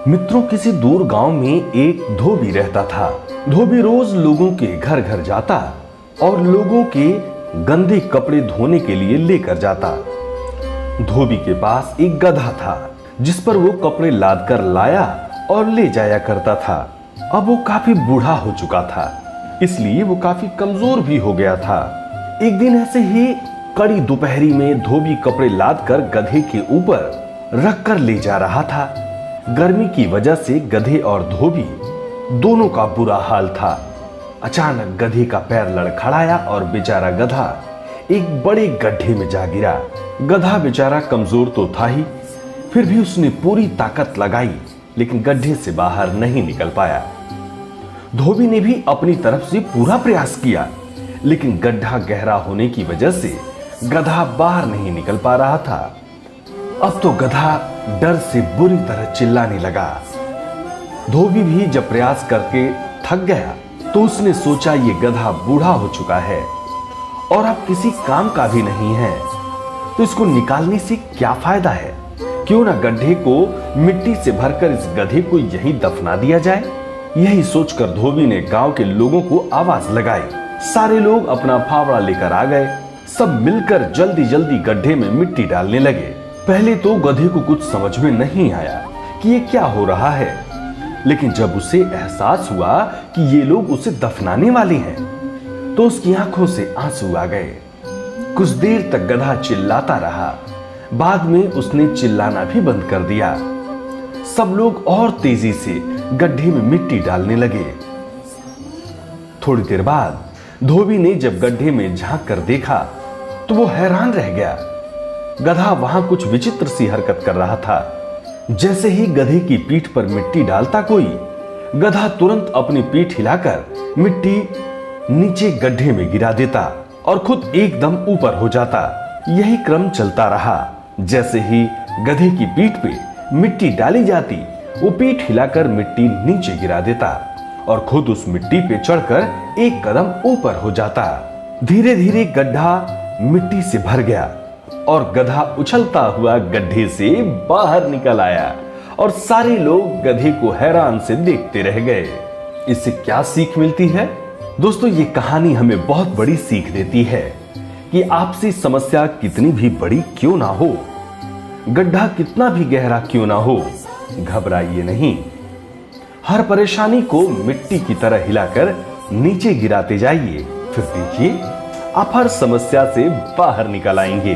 मित्रों, किसी दूर गांव में एक धोबी रहता था। धोबी रोज लोगों के घर घर जाता और लोगों के गंदे कपड़े धोने के लिए लेकर जाता। धोबी के पास एक गधा था जिस पर वो कपड़े लाद कर लाया और ले जाया करता था। अब वो काफी बूढ़ा हो चुका था, इसलिए वो काफी कमजोर भी हो गया था। एक दिन ऐसे ही कड़ी दोपहरी में धोबी कपड़े लाद कर गधे के ऊपर रख कर ले जा रहा था। गर्मी की वजह से गधे और धोबी दोनों का बुरा हाल था। अचानक गधे का पैर लड़खड़ाया और बेचारा गधा एक बड़े गड्ढे में जा गिरा। गधा बेचारा कमजोर तो था ही, फिर भी उसने पूरी ताकत लगाई, लेकिन गड्ढे से बाहर नहीं निकल पाया। धोबी ने भी अपनी तरफ से पूरा प्रयास किया, लेकिन गड्ढा गहरा होने की वजह से गधा बाहर नहीं निकल पा रहा था। अब तो गधा डर से बुरी तरह चिल्लाने लगा। धोबी भी जब प्रयास करके थक गया तो उसने सोचा ये गधा बूढ़ा हो चुका है और अब किसी काम का भी नहीं है, तो इसको निकालने से क्या फायदा है। क्यों ना गड्ढे को मिट्टी से भरकर इस गधे को यहीं दफना दिया जाए। यही सोचकर धोबी ने गांव के लोगों को आवाज लगाई। सारे लोग अपना फावड़ा लेकर आ गए। सब मिलकर जल्दी जल्दी गड्ढे में मिट्टी डालने लगे। पहले तो गधे को कुछ समझ में नहीं आया कि ये क्या हो रहा है, लेकिन जब उसे एहसास हुआ कि ये लोग उसे दफनाने वाले हैं तो उसकी आंखों से आंसू आ गए। कुछ देर तक गधा चिल्लाता रहा, बाद में उसने चिल्लाना भी बंद कर दिया। सब लोग और तेजी से गड्ढे में मिट्टी डालने लगे। थोड़ी देर बाद धोबी ने जब गड्ढे में झांक कर देखा तो वो हैरान रह गया। गधा वहां कुछ विचित्र सी हरकत कर रहा था। जैसे ही गधे की पीठ पर मिट्टी डालता कोई, गधा तुरंत अपनी पीठ हिलाकर मिट्टी नीचे गड्ढे में गिरा देता और खुद एकदम ऊपर हो जाता। यही क्रम चलता रहा। जैसे ही गधे की पीठ पे मिट्टी डाली जाती, वो पीठ हिलाकर मिट्टी नीचे गिरा देता और खुद उस मिट्टी पे चढ़कर एक कदम ऊपर हो जाता। धीरे धीरे गड्ढा मिट्टी से भर गया और गधा उछलता हुआ गड्ढे से बाहर निकल आया और सारे लोग गधे को हैरान से देखते रह गए। इससे क्या सीख मिलती है? दोस्तों, ये कहानी हमें बहुत बड़ी सीख देती है कि आपसी समस्या कितनी भी बड़ी क्यों ना हो, गड्ढा कितना भी गहरा क्यों ना हो, घबराइए नहीं। हर परेशानी को मिट्टी की तरह हिलाकर नीचे गिराते जाइए, फिर देखिए आप हर समस्या से बाहर निकल आएंगे।